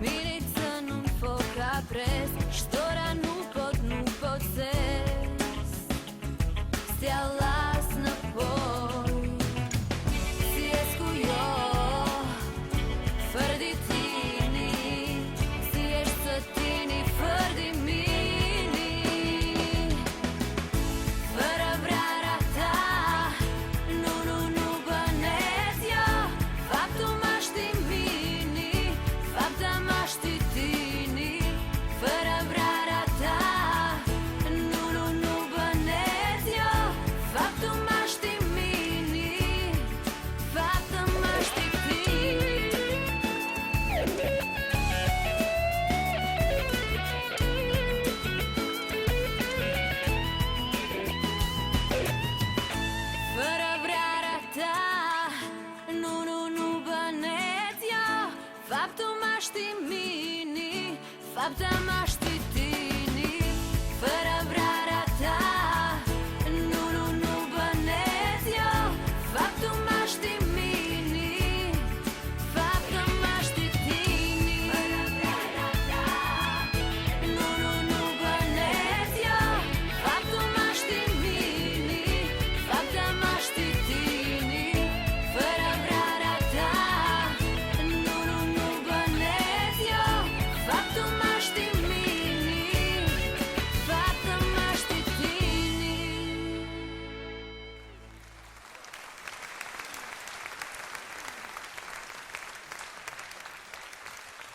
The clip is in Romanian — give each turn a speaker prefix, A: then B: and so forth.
A: Milica non foca pres, štora nu pod ses. Stia las na poj, si eskujo, fărdi tini, si ești sătini, fărdi mini. Fără vrarea ta, nu bănesc eu, faptul mă știi mini, fapta mă știi tini. Fără vrarea ta, nu bănesc eu, faptul mă știi mini, fapta mă știi tini. Fără vrarea ta, nu bănesc eu, faptul mă știi mini, fapta mă știi tini.